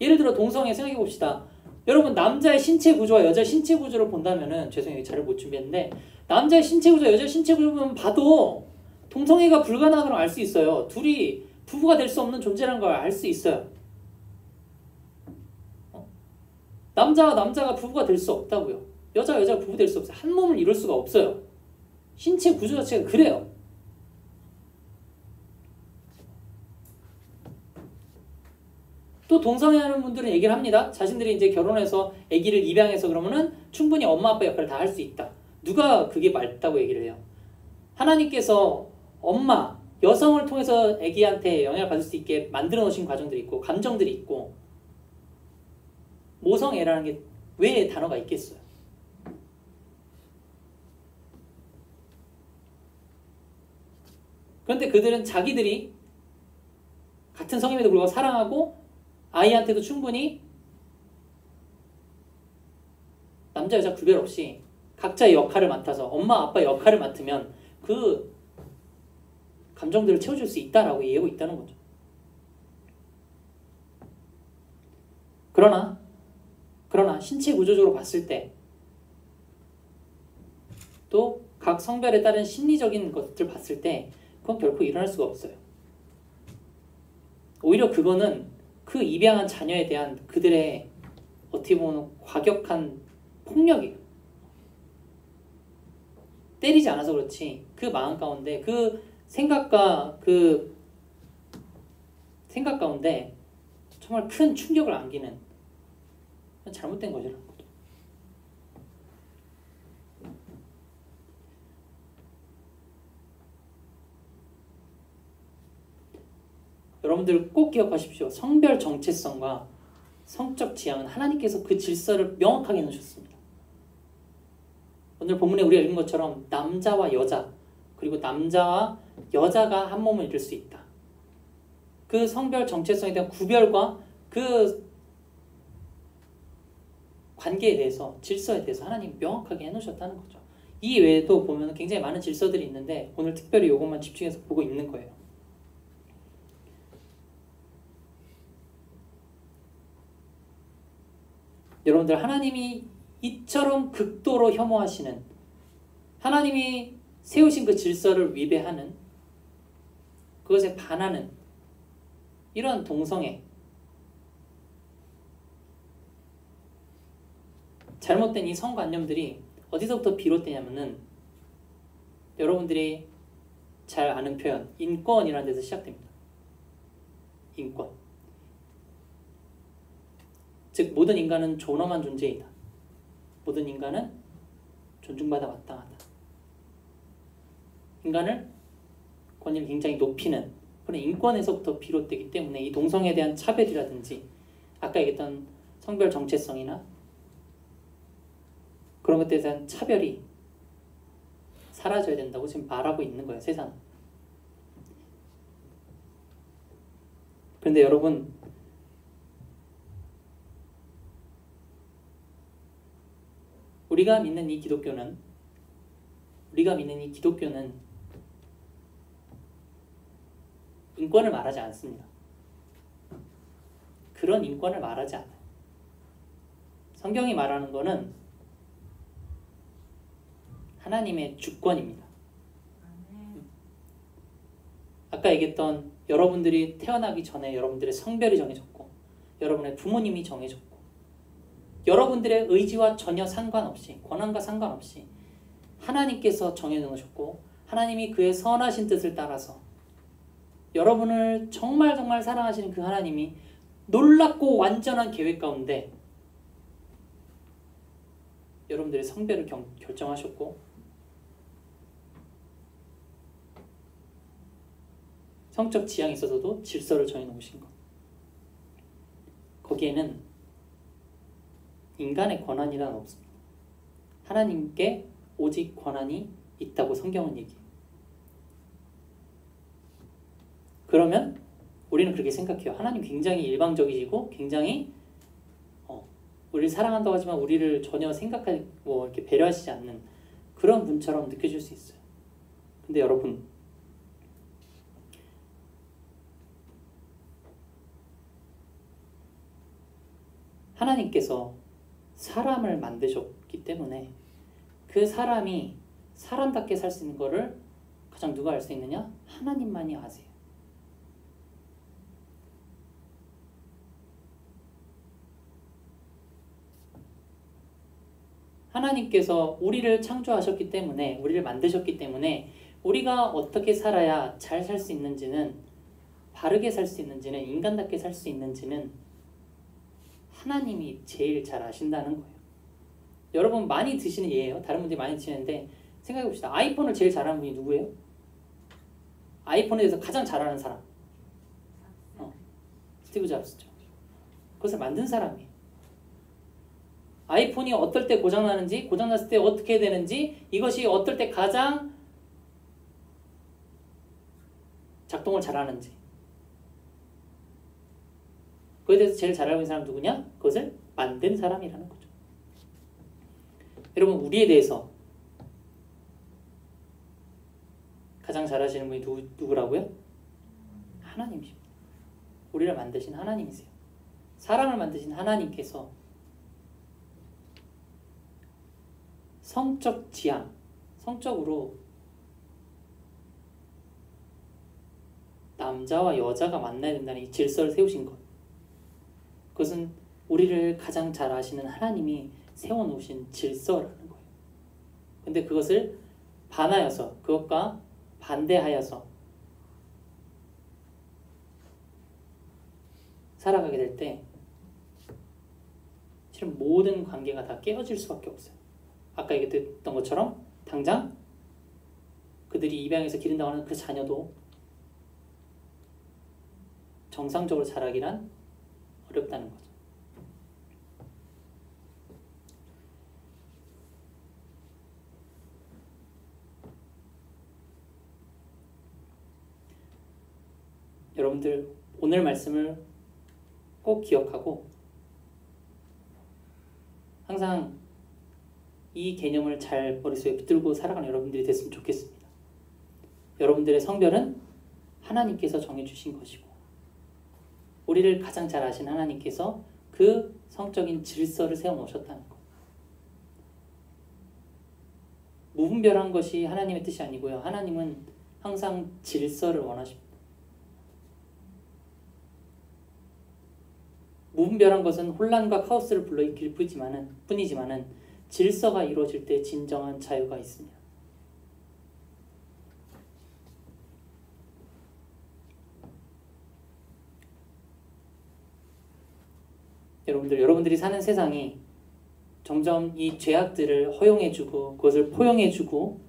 예를 들어 동성애 생각해 봅시다. 여러분 남자의 신체 구조와 여자의 신체 구조를 본다면은 죄송해요. 자료 못 준비했는데 남자의 신체 구조, 여자의 신체 구조만 봐도 동성애가 불가능한 걸 알 수 있어요. 둘이 부부가 될 수 없는 존재라는 걸 알 수 있어요. 남자와 남자가 부부가 될 수 없다고요. 여자가 여자가 부부 될 수 없어요. 한 몸을 이룰 수가 없어요. 신체 구조 자체가 그래요. 또 동성애하는 분들은 얘기를 합니다. 자신들이 이제 결혼해서 아기를 입양해서 그러면은 충분히 엄마 아빠 역할을 다 할 수 있다. 누가 그게 맞다고 얘기를 해요? 하나님께서 엄마, 여성을 통해서 아기한테 영향을 받을 수 있게 만들어 놓으신 과정들이 있고 감정들이 있고 모성애라는 게 왜 단어가 있겠어요? 그런데 그들은 자기들이 같은 성임에도 불구하고 사랑하고 아이한테도 충분히 남자 여자 구별 없이 각자의 역할을 맡아서 엄마 아빠 역할을 맡으면 그 감정들을 채워줄 수 있다라고 얘기하고 있다는 거죠. 그러나 신체 구조적으로 봤을 때 또 각 성별에 따른 심리적인 것들 봤을 때 그건 결코 일어날 수가 없어요. 오히려 그거는 그 입양한 자녀에 대한 그들의 어떻게 보면 과격한 폭력이에요. 때리지 않아서 그렇지 그 마음 가운데 그 생각 가운데 정말 큰 충격을 안기는 잘못된 거죠. 여러분들 꼭 기억하십시오. 성별 정체성과 성적 지향은 하나님께서 그 질서를 명확하게 놓으셨습니다. 오늘 본문에 우리가 읽은 것처럼 남자와 여자 그리고 남자와 여자가 한 몸을 이룰 수 있다. 그 성별 정체성에 대한 구별과 그 관계에 대해서 질서에 대해서 하나님 명확하게 해놓으셨다는 거죠. 이 외에도 보면 굉장히 많은 질서들이 있는데 오늘 특별히 이것만 집중해서 보고 있는 거예요. 여러분들 하나님이 이처럼 극도로 혐오하시는 하나님이 세우신 그 질서를 위배하는 그것에 반하는 이런 동성애 잘못된 이 성관념들이 어디서부터 비롯되냐면은 여러분들이 잘 아는 표현 인권이라는 데서 시작됩니다. 인권 즉 모든 인간은 존엄한 존재이다. 모든 인간은 존중받아 마땅하다. 인간을 권위를 굉장히 높이는 그런 인권에서부터 비롯되기 때문에 이 동성애에 대한 차별이라든지 아까 얘기했던 성별 정체성이나 그런 것들에 대한 차별이 사라져야 된다고 지금 말하고 있는 거예요. 세상은. 그런데 여러분 우리가 믿는 이 기독교는 인권을 말하지 않습니다. 그런 인권을 말하지 않아요. 성경이 말하는 거는 하나님의 주권입니다. 아까 얘기했던 여러분들이 태어나기 전에 여러분들의 성별이 정해졌고 여러분의 부모님이 정해졌고 여러분들의 의지와 전혀 상관없이 권한과 상관없이 하나님께서 정해놓으셨고 하나님이 그의 선하신 뜻을 따라서 여러분을 정말 정말 사랑하시는 그 하나님이 놀랍고 완전한 계획 가운데 여러분들의 성별을 결정하셨고 성적 지향에 있어서도 질서를 정해놓으신 것 거기에는 인간의 권한이란 없습니다. 하나님께 오직 권한이 있다고 성경은 얘기해요. 그러면 우리는 그렇게 생각해요. 하나님 굉장히 일방적이시고 굉장히 우리를 사랑한다고 하지만 우리를 전혀 생각하고 이렇게 배려하시지 않는 그런 분처럼 느껴질 수 있어요. 근데 여러분, 하나님께서 사람을 만드셨기 때문에 그 사람이 사람답게 살 수 있는 거를 가장 누가 알 수 있느냐? 하나님만이 아세요. 하나님께서 우리를 창조하셨기 때문에, 우리를 만드셨기 때문에 우리가 어떻게 살아야 잘 살 수 있는지는, 바르게 살 수 있는지는, 인간답게 살 수 있는지는 하나님이 제일 잘 아신다는 거예요. 여러분 많이 드시는 예예요. 다른 분들이 많이 드시는데 생각해 봅시다. 아이폰을 제일 잘하는 분이 누구예요? 아이폰에 대해서 가장 잘하는 사람. 스티브 잡스죠. 그것을 만든 사람이에요. 아이폰이 어떨 때 고장나는지, 고장났을 때 어떻게 되는지, 이것이 어떨 때 가장 작동을 잘하는지, 그에 대해서 제일 잘 알고 있는 사람 누구냐? 그것을 만든 사람이라는 거죠. 여러분, 우리에 대해서 가장 잘 아시는 분이 누구라고요? 하나님이십니다. 우리를 만드신 하나님이세요. 사람을 만드신 하나님께서 성적 지향, 성적으로 남자와 여자가 만나야 된다는 이 질서를 세우신 것, 그것은 우리를 가장 잘 아시는 하나님이 세워놓으신 질서라는 거예요. 근데 그것을 반하여서, 그것과 반대하여서 살아가게 될 때 실은 모든 관계가 다 깨어질 수밖에 없어요. 아까 얘기했던 것처럼 당장 그들이 입양해서 기른다고 하는 그 자녀도 정상적으로 자라기란 어렵다는 거죠. 여러분들 오늘 말씀을 꼭 기억하고 항상 이 개념을 잘 머릿속에 붙들고 살아가는 여러분들이 됐으면 좋겠습니다. 여러분들의 성별은 하나님께서 정해주신 것이고 우리를 가장 잘 아신 하나님께서 그 성적인 질서를 세워놓으셨다는 것. 무분별한 것이 하나님의 뜻이 아니고요. 하나님은 항상 질서를 원하십니다. 무분별한 것은 혼란과 카오스를 불러일으킬 뿐이지만은 질서가 이루어질 때 진정한 자유가 있습니다. 여러분들이 사는 세상이 점점 이 죄악들을 허용해주고 그것을 포용해주고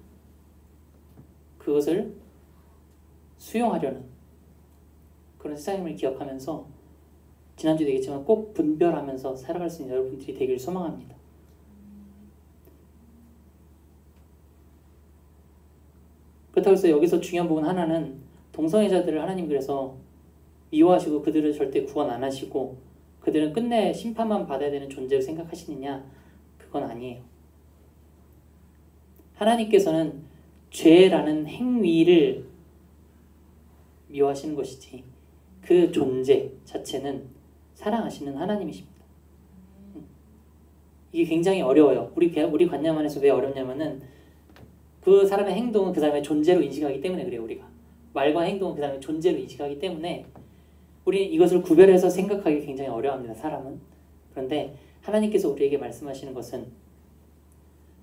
그것을 수용하려는 그런 세상임을 기억하면서 지난주도 얘기했지만 꼭 분별하면서 살아갈 수 있는 여러분들이 되길 소망합니다. 그렇다고 해서 여기서 중요한 부분 하나는 동성애자들을 하나님 그래서 미워하시고 그들을 절대 구원 안 하시고 그들은 끝내 심판만 받아야 되는 존재로 생각하시느냐? 그건 아니에요. 하나님께서는 죄라는 행위를 미워하시는 것이지 그 존재 자체는 사랑하시는 하나님이십니다. 이게 굉장히 어려워요. 우리 관념 안에서 왜 어렵냐면은 그 사람의 행동은 그 사람의 존재로 인식하기 때문에 그래요. 우리가 말과 행동은 그 사람의 존재로 인식하기 때문에 우리는 이것을 구별해서 생각하기 굉장히 어려워합니다. 사람은. 그런데 하나님께서 우리에게 말씀하시는 것은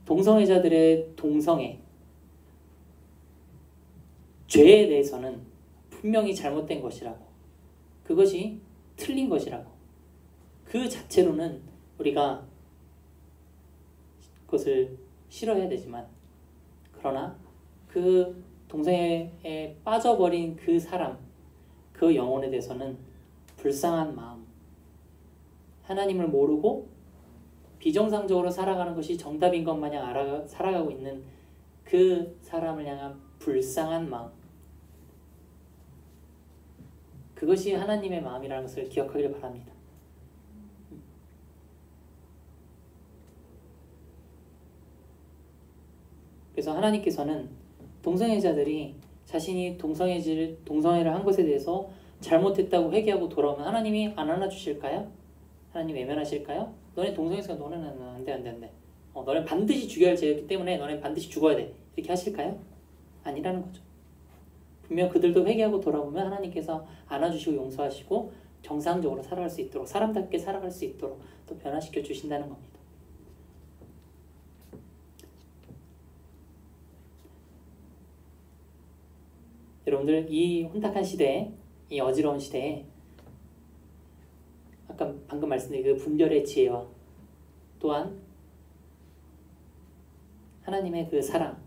동성애자들의 동성애 죄에 대해서는 분명히 잘못된 것이라고, 그것이 틀린 것이라고, 그 자체로는 우리가 그것을 싫어해야 되지만, 그러나 그 동성애에 빠져버린 그 사람, 그 영혼에 대해서는 불쌍한 마음, 하나님을 모르고 비정상적으로 살아가는 것이 정답인 것 마냥 살아가고 있는 그 사람을 향한 불쌍한 마음, 그것이 하나님의 마음이라는 것을 기억하길 바랍니다. 그래서 하나님께서는 동성애자들이 자신이 동성애를 한 것에 대해서 잘못했다고 회개하고 돌아오면 하나님이 안 안아주실까요? 하나님 외면하실까요? 너네 동성애자 너네는 안돼. 너네 반드시 죽여야 할 죄였기 때문에 너네 반드시 죽어야 돼. 이렇게 하실까요? 아니라는 거죠. 분명 그들도 회개하고 돌아보면 하나님께서 안아주시고 용서하시고 정상적으로 살아갈 수 있도록, 사람답게 살아갈 수 있도록 또 변화시켜 주신다는 겁니다. 여러분들, 이 혼탁한 시대에, 이 어지러운 시대에 아까 방금 말씀드린 그 분별의 지혜와 또한 하나님의 그 사랑,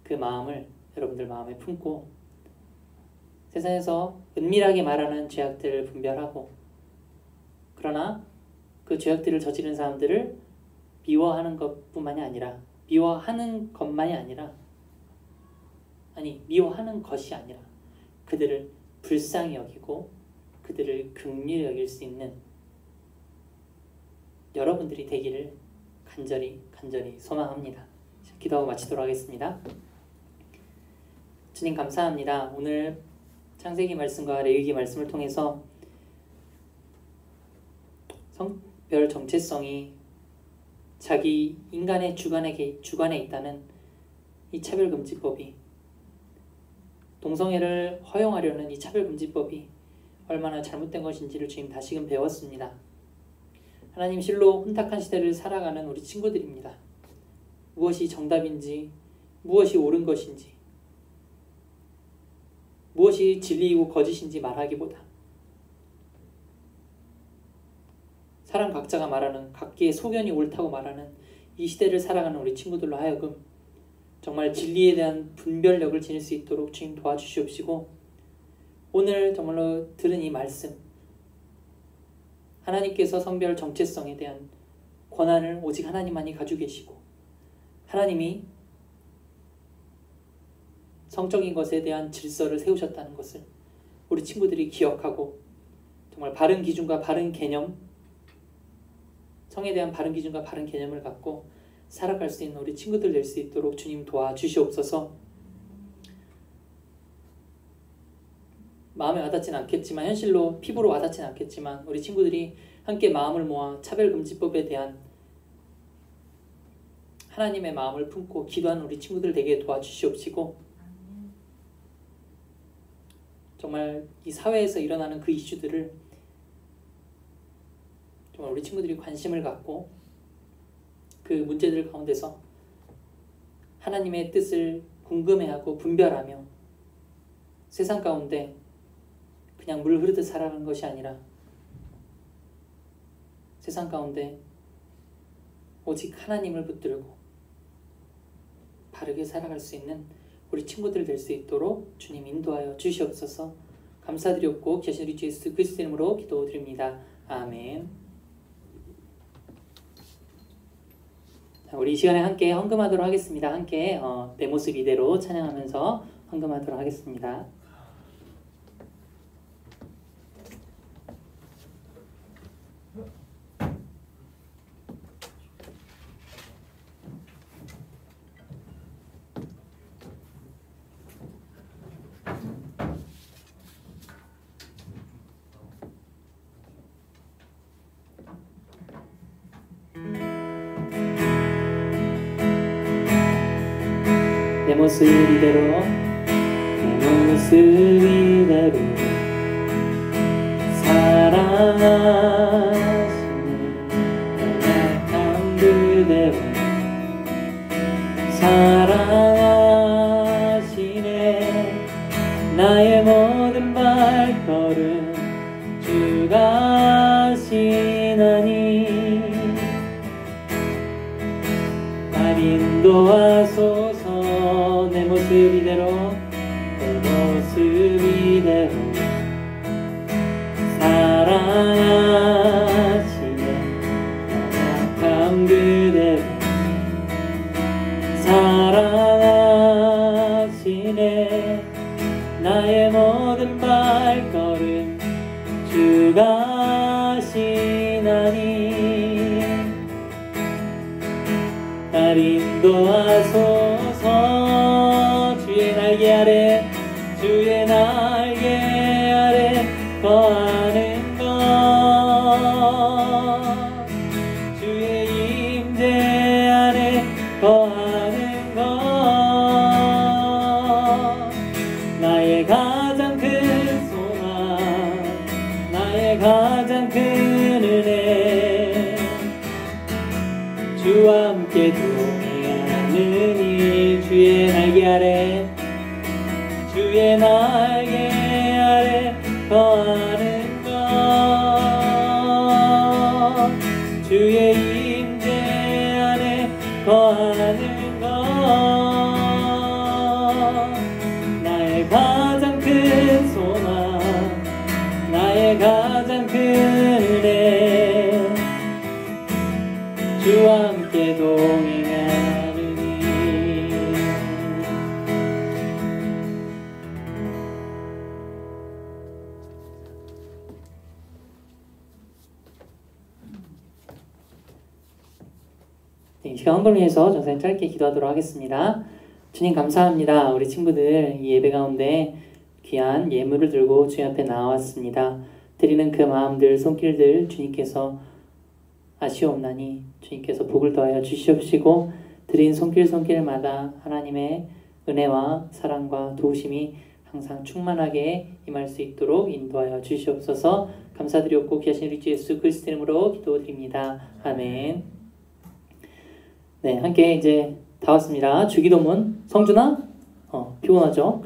그 마음을 여러분들 마음에 품고 세상에서 은밀하게 말하는 죄악들을 분별하고, 그러나 그 죄악들을 저지른 사람들을 미워하는 것만이 아니라 미워하는 것이 아니라 그들을 불쌍히 여기고 그들을 긍휼히 여길 수 있는 여러분들이 되기를 간절히 소망합니다. 기도하고 마치도록 하겠습니다. 주님 감사합니다. 오늘 창세기 말씀과 레위기 말씀을 통해서 성별 정체성이 자기 인간의 주관에 있다는 이 차별금지법이, 동성애를 허용하려는 이 차별금지법이 얼마나 잘못된 것인지를 주님 다시금 배웠습니다. 하나님, 실로 혼탁한 시대를 살아가는 우리 친구들입니다. 무엇이 정답인지, 무엇이 옳은 것인지, 무엇이 진리이고 거짓인지 말하기보다 사람 각자가 말하는, 각기의 소견이 옳다고 말하는 이 시대를 살아가는 우리 친구들로 하여금 정말 진리에 대한 분별력을 지닐 수 있도록 주님 도와주시옵시고, 오늘 정말로 들은 이 말씀, 하나님께서 성별 정체성에 대한 권한을 오직 하나님만이 가지고 계시고, 하나님이 성적인 것에 대한 질서를 세우셨다는 것을 우리 친구들이 기억하고, 정말 바른 기준과 바른 개념, 성에 대한 바른 기준과 바른 개념을 갖고 살아갈 수 있는 우리 친구들 될 수 있도록 주님 도와주시옵소서. 마음에 와닿진 않겠지만, 현실로 피부로 와닿진 않겠지만, 우리 친구들이 함께 마음을 모아 차별금지법에 대한 하나님의 마음을 품고 기도하는 우리 친구들 되게 도와주시옵시고, 정말 이 사회에서 일어나는 그 이슈들을 정말 우리 친구들이 관심을 갖고 그 문제들 가운데서 하나님의 뜻을 궁금해하고 분별하며 세상 가운데 그냥 물 흐르듯 살아가는 것이 아니라 세상 가운데 오직 하나님을 붙들고 바르게 살아갈 수 있는 우리 친구들 될 수 있도록 주님 인도하여 주시옵소서. 감사드렸고 귀하신 우리 주 예수 그리스도 이름으로 기도드립니다. 아멘. 자, 우리 이 시간에 함께 헌금하도록 하겠습니다. 함께 내 모습 이대로 찬양하면서 헌금하도록 하겠습니다. 내 모습 이대로 사랑하시는 연약한 그대로 사랑하시네. 나의 모든 발걸음 주가 하시나니 날 인도하소서. 내 모습 이대로 내 모습 이대로 사랑 사랑하시네 연약함 그대로 사랑하시네 나의 모든 발걸음 주가 하시나니 날 인도하소서 주의 날개 아래 주의 날개 아래 거하는 것 주의 임재 안에 거하는 것 나의 가장 큰 소망 나의 가장 큰 은혜 주와 함께 동행하느니 주의 날개 아래 주의 날개 아래 거하는 것 주의 임재 안에 거하는 것 나의 가장 큰 소망 나의 가장 큰 은혜 주와 함께 동행하느니 이 시간 헌금을 위해서 전사님 짧게 기도하도록 하겠습니다. 주님 감사합니다. 우리 친구들 이 예배 가운데 귀한 예물을 들고 주님 앞에 나왔습니다. 드리는 그 마음들 손길들 주님께서 아시옵나니 주님께서 복을 더하여 주시옵시고 드린 손길마다 하나님의 은혜와 사랑과 도우심이 항상 충만하게 임할 수 있도록 인도하여 주시옵소서. 감사드렸고 귀하신 우리 주 예수 그리스도 이름으로 기도드립니다. 아멘. 네, 함께 이제 다 왔습니다. 주기도문. 성준아? 피곤하죠?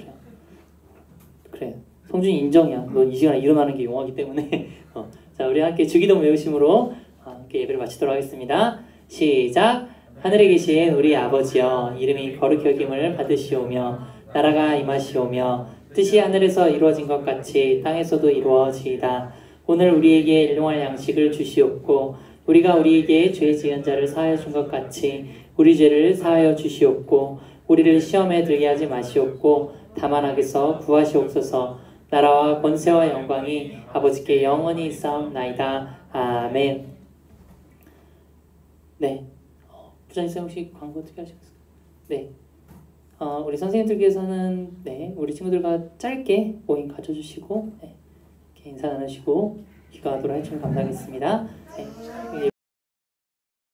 그래. 성준이 인정이야. 너 이 시간에 일어나는 게 용하기 때문에. 자, 우리 함께 주기도문 외우심으로 함께 예배를 마치도록 하겠습니다. 시작. 하늘에 계신 우리 아버지여, 이름이 거룩히 여김을 받으시오며 나라가 임하시오며 뜻이 하늘에서 이루어진 것 같이 땅에서도 이루어지이다. 오늘 우리에게 일용할 양식을 주시옵고 우리가 우리에게 죄 지은 자를 사하여 준 것 같이 우리 죄를 사하여 주시옵고 우리를 시험에 들게 하지 마시옵고 다만 악에서 구하시옵소서. 나라와 권세와 영광이 아버지께 영원히 있사옵나이다. 아멘. 네, 부장님 혹시 광고 어떻게 하시겠어요? 네, 우리 선생님들께서는 네 우리 친구들과 짧게 모임 가져주시고 네, 이렇게 인사 나누시고 기도하도록 해주시면 감사하겠습니다. 네.